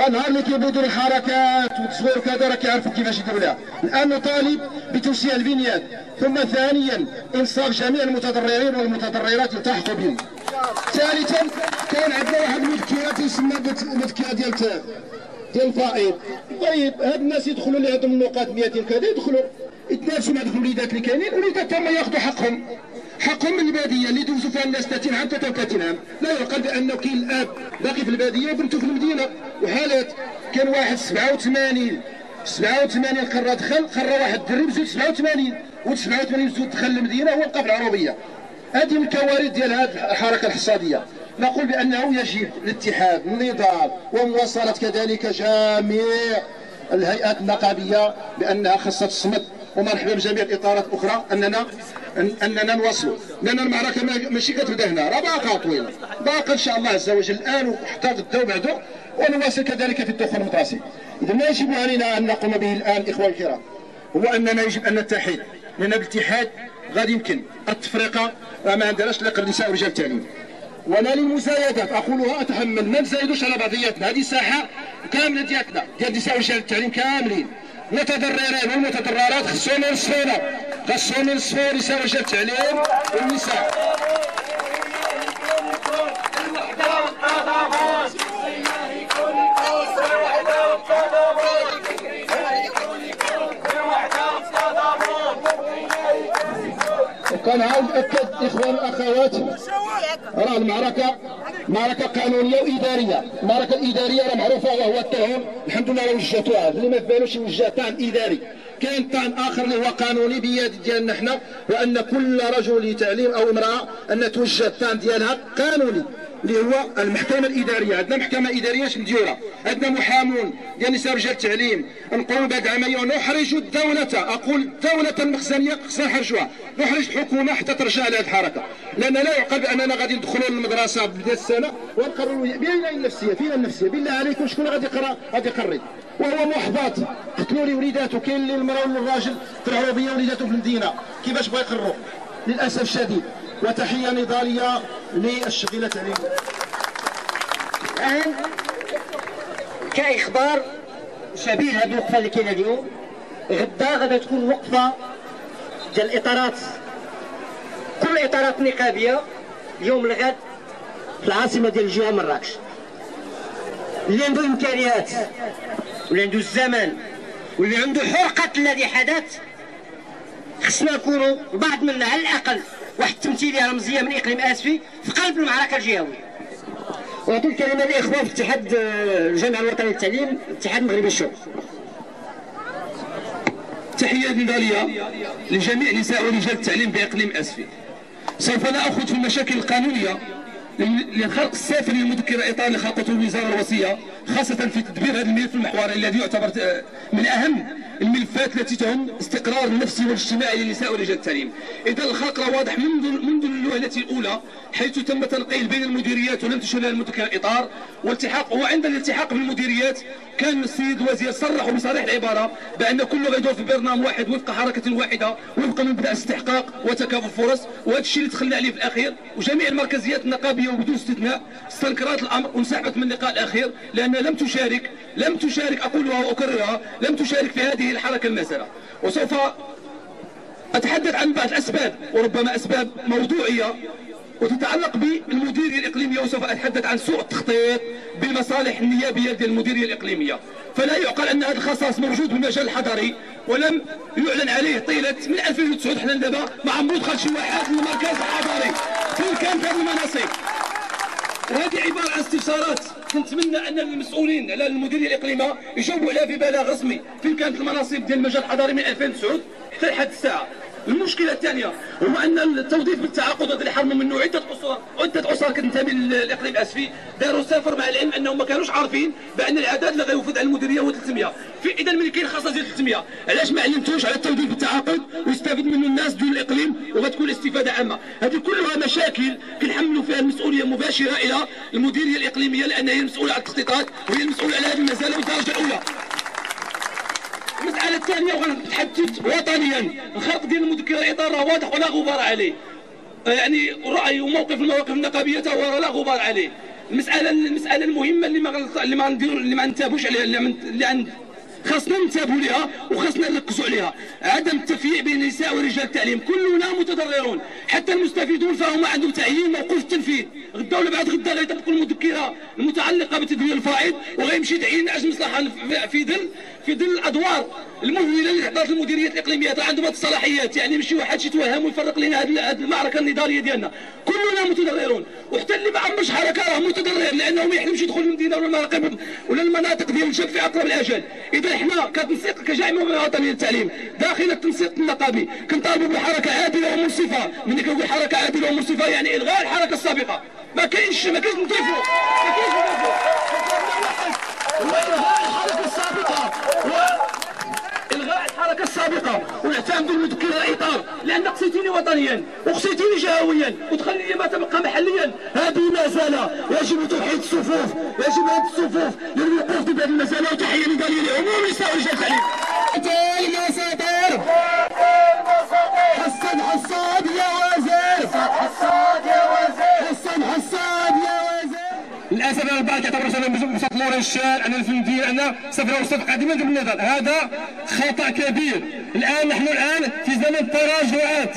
نهار اللي كيبدوا الحركات والتصوير وكذا راه كيعرفوا كيفاش يديروا لها. الان نطالب بتوسيع البنيات، ثم ثانيا انصاف جميع المتضررين والمتضررات يلتحقوا بهم. ثالثا كان عندنا واحد المذكره تسمى المذكره ديال الفائض. طيب هاد الناس يدخلوا لهذم النقاط 200 كذا، يدخلوا يتنافسوا مع دوك الوليدات اللي كاينين، والوليدات هما ياخذوا حقهم من الباديه اللي دوزوا فيها الناس 30 عام 33 عام. لا يعقل بانه كاين الاب باقي في الباديه وبنته في المدينه. وحالات كان واحد 87 قرر دخل، قرر واحد الدري بزوج 87 و89 بزوج دخل المدينه هو بقى في العروبيه. هذه من الكوارث ديال هذه الحركه الحصاديه. نقول بانه يجب الاتحاد النضال ومواصله كذلك جميع الهيئات النقابيه بانها خاصه تصمد، ومرحبا بجميع الاطارات الاخرى اننا نواصلوا، لان المعركه ماشي كتبدا هنا، راه باقا طويله، باقا ان شاء الله عز وجل الان وحتى غدا وبعده، ونواصل كذلك في الدخول المدرسي. اذا ما يجب علينا ان نقوم به الان اخواني الكرام هو اننا يجب ان نتحد، لان بالاتحاد غادي يمكن التفرقه، ما عندناش لا نساء ورجال التعليم ولا للمزايدات. اقولها اتحمل، ما نزايدوش على بعضياتنا، هذه ساحه كامله ديالنا ديال نساء ورجال التعليم كاملين. المتضررين والمتضررات خصهم ينصفوا نساء ورجال التعليم والنساء. وكنعاود نأكد اخوان واخوات، راه المعركه معركه قانونيه واداريه. المعركه الاداريه راه معروفه وهو التهم، الحمد لله راه وجهتوها، اللي ما فالوش يوجه طعن اداري. كاين طعن اخر اللي هو قانوني بيد ديالنا حنا، وان كل رجل تعليم او امراه ان توجه الطعن ديالها قانوني اللي هو المحكمه الاداريه. عندنا محكمه اداريه مديوره، عندنا محامون ديال نساء ورجال التعليم. نقوموا بهذه العمليه ونحرج الدوله، اقول الدوله المخزنيه خصنا نحرجوها، نحرج الحكومه حتى ترجع لهذه الحركه، لان لا يعقل باننا غادي ندخلوا للمدرسه بدايه السنه ونقرروا بين النفسيه، فينا النفسيه، بالله عليكم شكون غادي يقرا غادي يقري وهو محبط. قتلوا لي وليداتو، كاين اللي المراه والراجل في العروبيه وليداتو في المدينه، كيفاش بغا يقروا للاسف الشديد. وتحيه نضاليه للشغيله التعليميه. الان كاخبار شبيه هذه الوقفه اللي كاينه اليوم، غدا غادا تكون وقفه ديال الاطارات، كل الاطارات النقابيه اليوم الغد في العاصمه ديال الجهه مراكش. اللي عنده امكانيات واللي عنده الزمن واللي عنده حرقه الذي حدث، خصنا نكونوا بعض منا على الاقل واحد التمثيليه رمزيه من اقليم اسفي في قلب المعركه الجهويه. وهذه الكلمه للاخوان في اتحاد الجامعه الوطنيه للتعليم، الاتحاد المغربي للشغل. تحية نضالية لجميع نساء ورجال التعليم بإقليم أسفي. سوف لا أخوض في المشاكل القانونية للخلق السافر للمذكرة إطار اللي خلقته الوزارة الوصية، خاصة في تدبير هذا الملف المحوري الذي يعتبر من أهم الملفات التي تهم استقرار النفسي والاجتماعي للنساء ورجال التعليم. إذا الخلق راه واضح منذ الوهلة الأولى، حيث تم تنقيل بين المديريات ولم تشمل المذكرة الإطار والالتحاق. وعند الالتحاق بالمديريات كان السيد الوزير صرح بصريح العبارة بأن كله غيدور في برنامج واحد وفق حركة واحدة وفق مبدأ استحقاق وتكافؤ الفرص، وهذا الشيء اللي دخلنا عليه في الأخير. وجميع المركزيات النقابية وبدون استثناء استنكرت الأمر وانسحبت من اللقاء الأخير لأنها لم تشارك أقولها وأكررها، لم تشارك في هذه الحركة المسألة. وسوف أتحدث عن بعض الأسباب، وربما أسباب موضوعية وتتعلق بالمديرية الإقليمية، وسوف أتحدث عن سوء التخطيط بالمصالح النيابية ديال المديرية الإقليميا. فلا يعقل أن هذا الخصاص موجود بالمجال الحضري ولم يعلن عليه طيلة من 2009. حنا دابا ما عمرو دخل شي واحد للمركز الحضري فين كانت هذه المناصب. وهذه عبارة عن استفسارات كنتمنى أن المسؤولين على المديرية الإقليمية يجاوبوا عليها في بلاغ رسمي، فين كانت المناصب ديال المجال الحضري من 2009 حتى لحد الساعة. المشكلة الثانية هو أن التوظيف بالتعاقد اللي حرموا منه عدة أسر كتنتمي للإقليم الأسفي داروا سافر، مع العلم أنهم ما كانوش عارفين بأن العدد اللي غيوفد على المديرية هو 300. إذا ملي كاين خاصة ديال 300 علاش ما علمتوش على التوظيف بالتعاقد ويستفيد منه الناس دون الإقليم وغتكون الاستفادة عامة؟ هذه كلها مشاكل كنحملوا فيها المسؤولية مباشرة إلى المديرية الإقليمية، لأنها هي المسؤولة على التخطيطات وهي المسؤولة على هذه المسألة بالدرجة الأولى. المسألة الثانية وغنتحدث وطنيا، الخلق ديال المذكرة الإطار راه واضح ولا غبار عليه، يعني رأي وموقف المواقف النقابية هو لا غبار عليه. المساله المهمه اللي ما ننتبهوش عليها، اللي خاصنا ننتبهوا لها وخاصنا نركزوا عليها، عدم التفريق بين النساء ورجال التعليم. كلنا متضررون، حتى المستفيدون فهم عندهم تعيين موقوف التنفيذ. غدا ولا بعد غدا غيطبقوا المذكره المتعلقه بتدوير الفائض، وغيمشي تعيين اجل مصلحه في ظل الادوار المهوله اللي عطات المديريات الاقليميه عندهم هذه الصلاحيات. يعني ماشي واحد شي توهم ويفرق لنا هذه المعركه النضاليه ديالنا. كلنا متضررون، وحتى اللي ما عمرش حركه راه متضرر، لانه ما يحلمش يدخل للمدينه ولا المناطق ديال الجب في اقرب الاجل. اذا احنا كتنسيق كجامعه وطنيه للتعليم داخل التنسيق النقابي كنطالبوا بحركه عادله ومنصفه. ملي كنقول حركه عادله ومنصفه يعني الغاء الحركه السابقه. ما كاينش نضيفوا، ما كاينش والغاء الحركه السابقه، والغاء الحركه السابقه والاعتماد بالمذكره الاطار، لان قصيتيني وطنيا وقصيتيني جهويا وتخلي لي ما تبقى محليا. هذه مساله يجب توحيد الصفوف، يجب هذه الصفوف للوقوف بهذه المساله. وتحيه نضاليه لعموم نساء ورجال التعليم. حصاد يا وزير، حصاد يا وزير، حصاد يا وزير. للاسف البعض يعتبر بسط لوري الشارع ان الفندية ان سفر وسط قادما قبل النظر. هذا خطا كبير. الان في زمن التراجعات.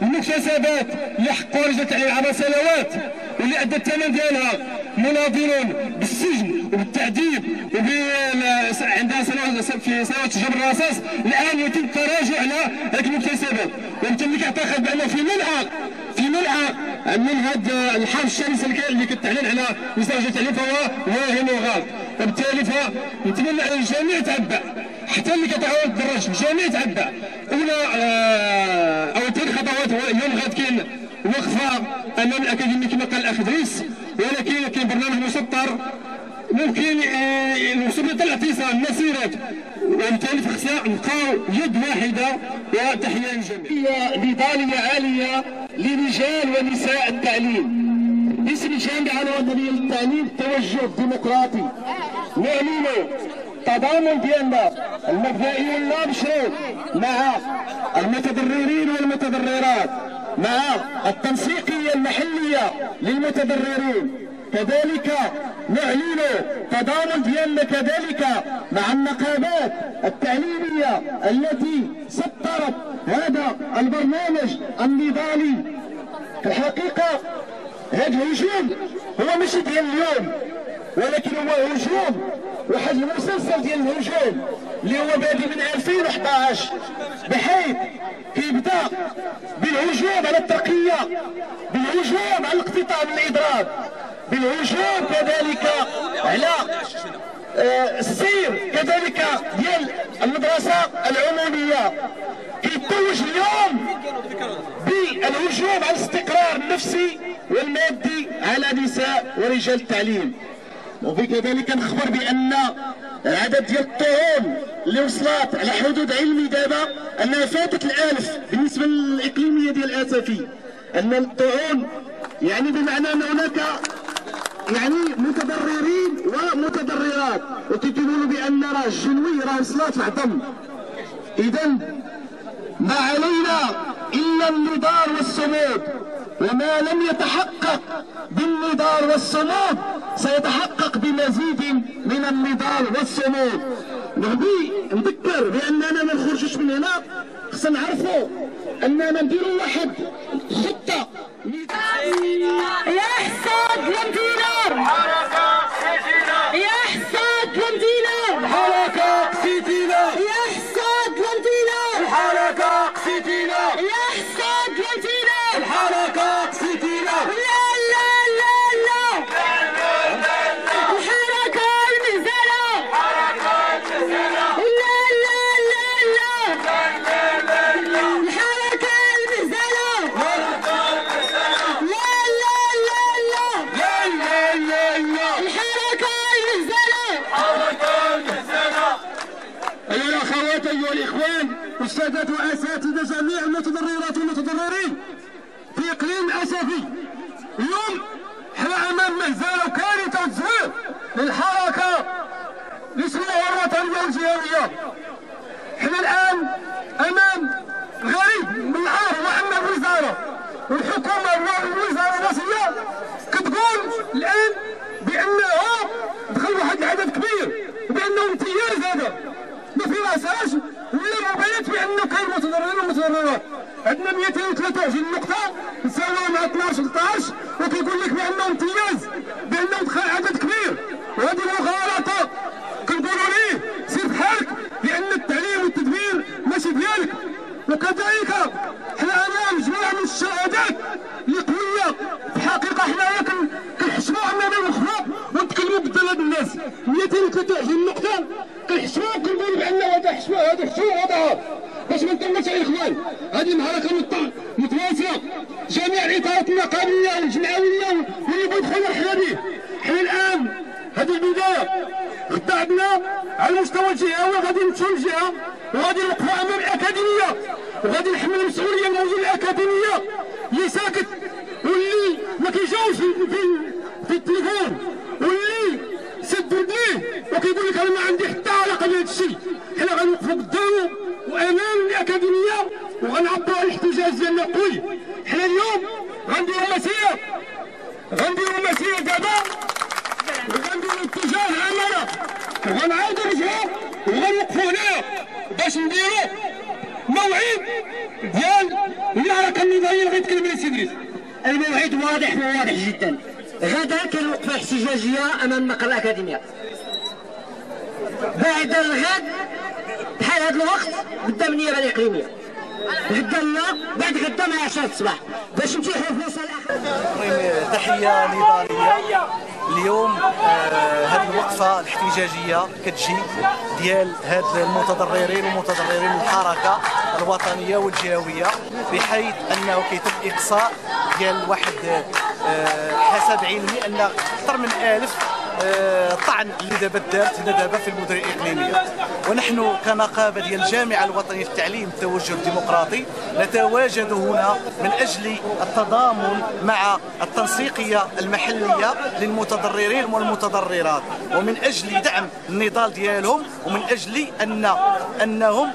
المكتسبات اللي حقوا رجال التعليم عبر سنوات واللي ادى الثمن ديالها مناضلون بالسجن وبالتعذيب عندها في سنوات جبر الرصاص. الان يتم التراجع على هذه المكتسبات، وبالتالي كيعتقد بانه في ملعب من هذا الحرب الشرسه اللي كتعلن على نساء رجال التعليم فهو واهم وغلط. وبالتالي فنتمنى على الجميع يتعبأ، حتى اللي كيطلعوا الدراج الجميع يتعبأ. او ثاني خطوات هو اليوم غاد كاين وقفه امام الاكاديميه كما قال الاخ ادريس، ولكن كاين برنامج مسطر ممكن الوصول حتى الاعتصام مسيرات، وبالتالي خصنا نبقاو يد واحده. وتحيه للجميع. نضاليه عاليه لرجال ونساء التعليم باسم الجامعه الوطنيه للتعليم. توجه ديمقراطي نعلن التضامن ديالنا المبدئي والمشروط مع المتضررين والمتضررات، مع التنسيقيه المحليه للمتضررين. كذلك نعلن تضامن ديالنا كذلك مع النقابات التعليميه التي سطرت هذا البرنامج النضالي. في الحقيقه هذا الهجوم هو ماشي ديال اليوم، ولكن هو هجوم واحد المسلسل ديال الهجوم اللي هو بادي من 2011، بحيث كيبدا بالهجوم على الترقيه، بالهجوم على الاقتطاع من الاضراب، بالهجوم كذلك على السير كذلك ديال المدرسه العموميه. كيتوج اليوم بالهجوم على الاستقرار النفسي والمادي على نساء ورجال التعليم. وفي كذلك نخبر بان عدد ديال الطعون اللي وصلت على حدود علمي دابا انها فاتت ال1000 بالنسبه للاقليميه ديال اسفي. ان الطعون يعني بمعنى ان هناك يعني متضررين ومتضررات، وتقولوا بان راه الجنوي راه وصلت العظم. اذا ما علينا الا النضال والصمود، وما لم يتحقق بالنضال والصمود سيتحقق بمزيد من النضال والصمود. نبي نذكر باننا ما نخرجوش من هنا، خصنا نعرفوا اننا نديروا واحد خطه. يا حصاد المدينه، يا حصاد المدينه، الحركه قصيتينا، يا حصاد المدينه، الحركه قصيتينا، يا حصاد المدينه، الحركه قصيتينا. لا لا لا لا الحركه المهزله، لا لا لا لا الحركه المهزله، لا لا لا لا الحركه المهزله. ايها الاخوات ايها الاخوان استاذات واساتذه جميع المتضررات والمتضررين في اقليم اسفي، اليوم حنا امام مهزله وكارثه وتزوير للحركه اللي اسمها الوطنيه والجهويه. حنا الان امام غريب من العار وان الوزاره والحكومه والوزاره الوصيه كتقول الان 223 نقطة نساويو مع 12 وكيقول لك بأنه امتياز، بأنه دخل عدد كبير، وهذه مغالطة. كنقولوا ليه سير بحالك، لأن التعليم والتدبير ماشي ديالك. وكذلك حنا امام مجموعة من الشهادات اللي قوية، في الحقيقة حنايا كنحشموا اننا المخلوق ونتكلموا قدام هاد الناس. 223 نقطة كنحشموا وكنقولوا بأن هذا حشمة، هذا حشمة وهذا باش ما نطولش على الاخوان. هذه المعركة متواصلة، جميع الاطارات النقابية والجمعوية واللي بغا يدخل مرحبا به. حنا الان هذه البداية، غدا عندنا على المستوى الجهوي غادي نمشيو للجهة وغادي نوقفوا امام الاكاديمية وغادي نحمل المسؤولية الموجود الاكاديمية اللي ساكت واللي ما كيجاوبش في التليفون واللي سد ودنيه وكيقول لك انا ما عندي حتى علاقة بهذا الشيء. حنا غنوقفوا قدامه وامام الاكاديمية وغنعبروا على الاحتجاج ديالنا قوي. حنا اليوم غنديروا مسيرة دابا وغنديروا اتجاه عملة وغنعاودوا نرجعوا وغنوقفوا هنايا باش نديروا موعد ديال المعركة النضالية اللي غيتكلم عليها سي إدريس. الموعد واضح وواضح جدا. غدا كاين وقفة احتجاجية أمام مقر الأكاديمية. بعد الغد بحال هذا الوقت قدام النيابة الإقليمية. غدا لا، بعد غدا مع 10 الصباح باش نتيحوا في مصالح. تحية نضالية. اليوم هذه الوقفة الاحتجاجية كتجي ديال هاد المتضررين ومتضررين الحركة الوطنية والجهوية، بحيث أنه كيتم إقصاء ديال واحد حسب علمي أن أكثر من 1000 طعن اللي دابا دارت هنا دابا في المدن الإقليمية. ونحن كنقابة ديال الجامعة الوطنية للتعليم التوجه الديمقراطي نتواجد هنا من أجل التضامن مع التنسيقية المحلية للمتضررين والمتضررات، ومن أجل دعم النضال ديالهم، ومن أجل أنهم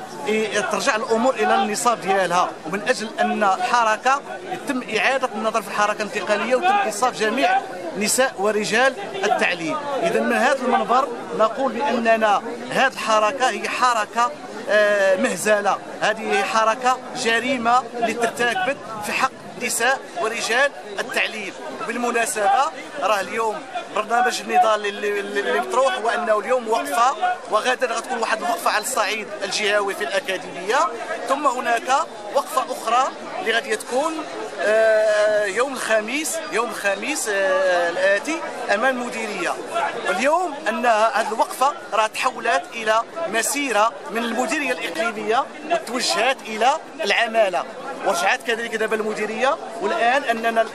ترجع الأمور إلى النصاب ديالها، ومن أجل أن الحركة يتم إعادة النظر في الحركة الانتقالية ويتم إنصاف جميع نساء ورجال التعليم. إذا من هذا المنبر نقول بأننا هذه الحركة هي حركة مهزلة، هذه حركة جريمة اللي ترتكبت في حق نساء ورجال التعليم. بالمناسبة راه اليوم برنامج النضال اللي مطروح هو انه اليوم وقفة، وغدا غتكون واحد الوقفة على الصعيد الجهوي في الأكاديمية، ثم هناك وقفة أخرى اللي غادي تكون يوم الخميس الآتي أمام المديرية. اليوم أن هذه الوقفة راه تحولت إلى مسيرة من المديرية الإقليمية وتوجهت إلى العمالة، ورجعت كذلك دابا المديرية. والآن أننا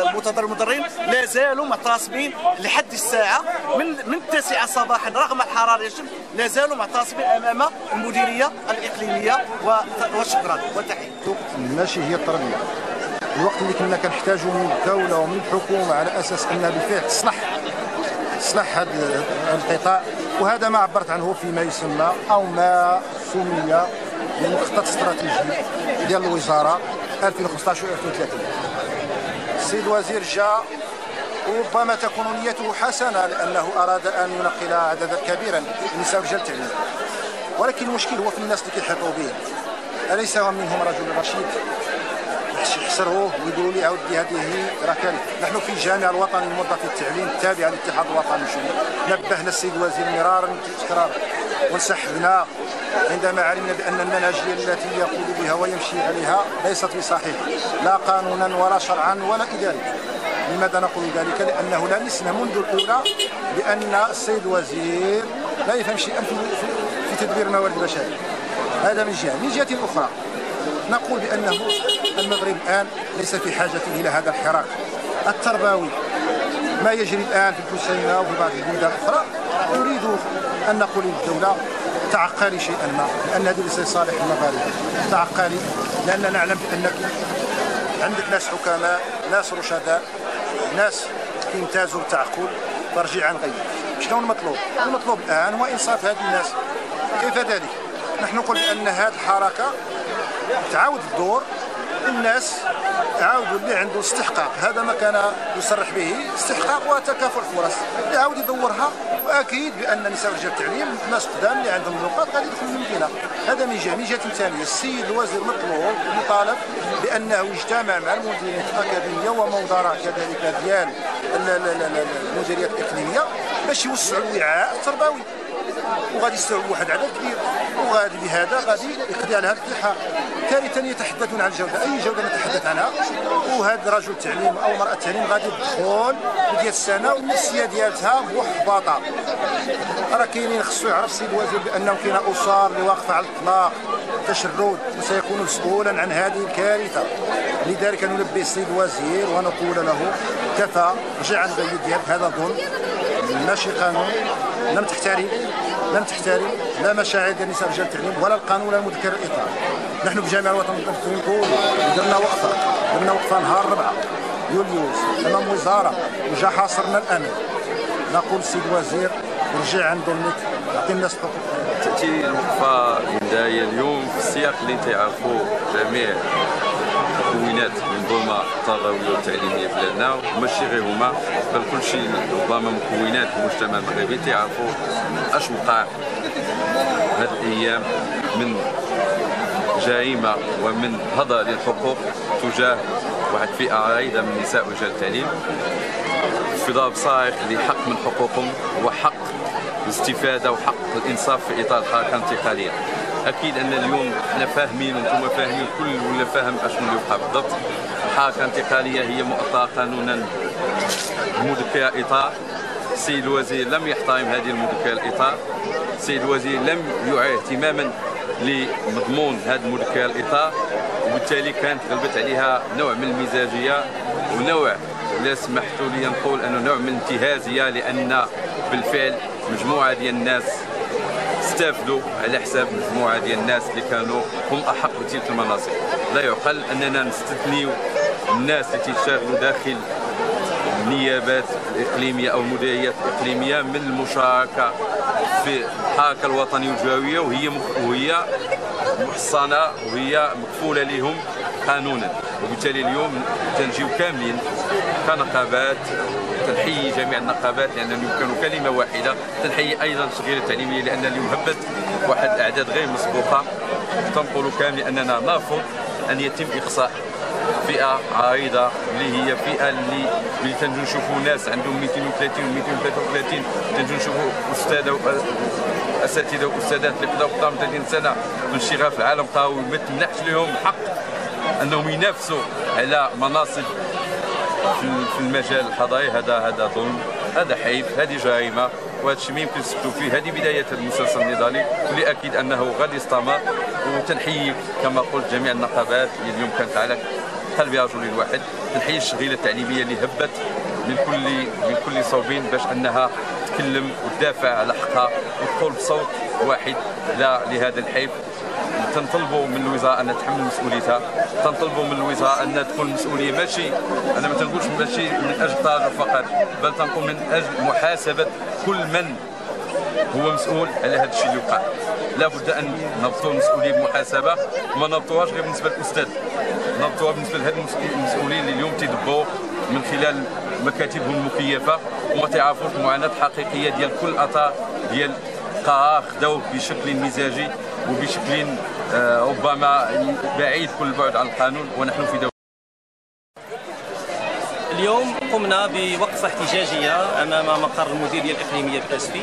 المتضررين لا زالوا معتصمين لحد الساعة من 9 صباحا رغم حرارة الشمس، لا زالوا معتصمين أمام المديرية الإقليمية. وشكرا وتحية. ماشي هي التربية. الوقت اللي كنا كنحتاجوا من الدولة ومن الحكومة على أساس أنها بالفعل تصلح هذا القطاع، وهذا ما عبرت عنه فيما يسمى أو ما سمي بالمخطط الاستراتيجي ديال الوزارة 2015 و 2030. السيد الوزير جاء وربما تكون نيته حسنة لأنه أراد أن ينقل عددا كبيرا من نساء ورجال التعليم، ولكن المشكل هو في الناس اللي كيحيطوا به. أليس منهم رجل رشيد يحسروه ويقولوا لي عودي هذه راه كارثه. نحن في الجامعه الوطنيه لموظفي التعليم التابعه للاتحاد الوطني للشؤون نبهنا السيد الوزير مرارا وتكرارا وانسحبنا عندما علمنا بان المنهجيه التي يقول بها ويمشي عليها ليست بصحيحه لا قانونا ولا شرعا ولا اداريا. لماذا نقول ذلك؟ لانه لمسنا منذ الاولى بان السيد الوزير لا يفهم شيئا في تدبير الموارد البشريه. هذا من جهه. من جهه اخرى نقول بأنه المغرب الآن ليس في حاجة إلى هذا الحراك التربوي. ما يجري الآن في الحسينة وفي بعض البلدان الأخرى نريد أن نقول للدولة تعقلي شيئا ما، لأن هذا ليس لصالح المغاربة. تعقلي، لأننا نعلم بأنك عندك ناس حكماء، ناس رشداء، ناس يمتازوا بالتعقل. فارجع عن غيرك. شنو المطلوب؟ المطلوب الآن هو إنصاف هذه الناس. كيف ذلك؟ نحن نقول بأن هذه الحركة تعاود الدور الناس عاودوا اللي عنده استحقاق، هذا ما كان يصرح به، استحقاق وتكافؤ الفرص، يعاود يدورها. واكيد بان نساء ورجال التعليم ناس قدام اللي عندهم نقاط غادي يدخلوا المدينه. هذا من جهه ثانيه، السيد الوزير مطلوب ومطالب بانه يجتمع مع المديريات الاكاديميه ومدراء كذلك ديال المديريات الاقليميه باش يوسعوا الوعاء التربوي، وغادي يستوعبوا واحد العدد كبير، وغادي بهذا غادي يقضي على هذا الالتحاق. ثالثا يتحدثون عن الجوده، اي جوده نتحدث عنها، وهذا رجل التعليم او مراه التعليم غادي تدخل بدايه السنه والنفسيه ديالتها محبطه. راه كاينين، خصو يعرف السيد الوزير بانه كاينه اسر اللي واقفه على الاطلاق تشرد وسيكون مسؤولا عن هذه الكارثه. لذلك ننبه السيد الوزير ونقول له كفى، رجع عن البيت ديالك، هذا ظلم ماشي قانون. لم تحترم لا مشاعر ديال النساء ورجال التعليم ولا القانون ولا المذكر الاطار. نحن بجامعه الوطن المتمثلين كلهم درنا وقفه نهار 4 يوليوز امام وزاره وجا حاصرنا الامن. نقول السيد الوزير رجع عن ظلمك، اعطي الناس حقوقهم. تأتي الوقفه داية اليوم في السياق اللي تعرفوا جميع مكونات المنظومه التربويه والتعليميه في بلادنا، وماشي غير هما بل كلشي ربما مكونات المجتمع المغربي تعرفوا اش وقع هذه الايام من جريمه ومن هدر للحقوق تجاه واحد فئه عريضه من نساء ورجال التعليم في ضرب صارخ لحق من حقوقهم وحق الاستفاده وحق الانصاف في اطار الحركه الانتقاليه. اكيد ان اليوم احنا فاهمين وانتم فاهمين، الكل ولا فاهم اشنو اللي وقع بالضبط. الحركه الانتقاليه هي مؤطاه قانونا بمذكره اطار. السيد الوزير لم يحترم هذه المذكره الاطار، السيد الوزير لم يعطي اهتماما لمضمون هذه المذكره الاطار، وبالتالي كانت غلبت عليها نوع من المزاجيه ونوع، لا سمحتوا لي نقول انه نوع من الانتهازيه، لان بالفعل مجموعه ديال الناس استفدوا على حساب مجموعه ديال الناس اللي كانوا هم احق بتلك المناصب. لا يعقل اننا نستثنيو الناس اللي تشتغلوا داخل النيابات الاقليميه او المديريات الاقليميه من المشاركه في الحركه الوطنيه والجهويه، وهي محصنه وهي مكفوله لهم قانونا. وبالتالي اليوم تنجيو كاملين كنقابات، تنحيي جميع النقابات لانهم كانوا كلمه واحده، تنحيي ايضا الشغيله التعليميه لان اليوم هبت واحد الاعداد غير مسبوقه. تنقول كامل اننا نرفض ان يتم اقصاء فئه عريضه اللي هي فئه اللي تنجو نشوفوا ناس عندهم 230 و 233، تنجو نشوفوا اساتذه واستاذات اللي قضاو اكثر من 30 سنه من الشغل في العالم بقاو ما تمنحش لهم حق انهم ينافسوا على مناصب في المجال الحضاري. هذا ظلم، هذا حيف، هذه جريمه، وهذا الشيء ما يمكن نسكتوا فيه. هذه بدايه المسلسل النضالي واللي اكيد انه غادي يستمر. وتنحيي كما قلت جميع النقابات اللي اليوم كانت على قلب رجل الواحد. تنحيي الشغيله التعليميه اللي هبت من كل صوب باش انها تتكلم وتدافع على حقها وتقول بصوت واحد لا لهذا الحيف. تنطلبوا من الوزاره ان تحمل مسؤوليتها، تنطلبوا من الوزاره ان تكون المسؤوليه ماشي، انا ما تنقولش ماشي من اجل التراجع فقط، بل تنقول من اجل محاسبه كل من هو مسؤول على هذا الشيء اللي وقع. لابد ان نربطوا المسؤوليه بمحاسبه، وما نربطوهاش غير بالنسبه للاستاذ، نربطوها بالنسبه لهاد المسؤولين اللي اليوم تيدبوا من خلال مكاتبهم المكيفه وما تعرفوش معاناه حقيقيه ديال كل اطار ديال قرار خداوه بشكل مزاجي وبشكل ربما بعيد كل البعد عن القانون، ونحن في دولة. اليوم قمنا بوقفة احتجاجية أمام مقر المديرية الإقليمية بكاسفي،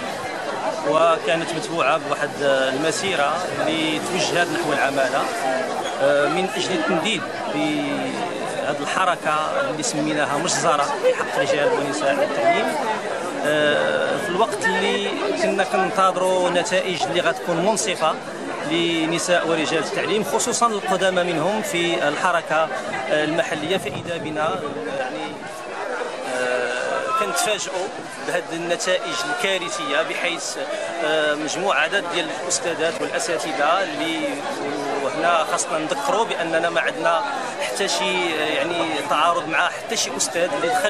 وكانت متبوعة بواحد المسيرة اللي توجهت نحو العمالة من أجل التنديد بهذه الحركة اللي سميناها مجزرة في حق رجال ونساء التعليم، في الوقت اللي كنا كننتظروا نتائج اللي غتكون منصفة لنساء ورجال التعليم، خصوصا القدامى منهم في الحركة المحلية. فإذا بنا يعني كنتفاجئوا بهذه النتائج الكارثية، بحيث مجموعة عدد ديال الأستاذات والأساتذة اللي وهنا خاصنا نذكروا بأننا ما عندنا حتى شي يعني تعارض مع حتى شي أستاذ اللي دخل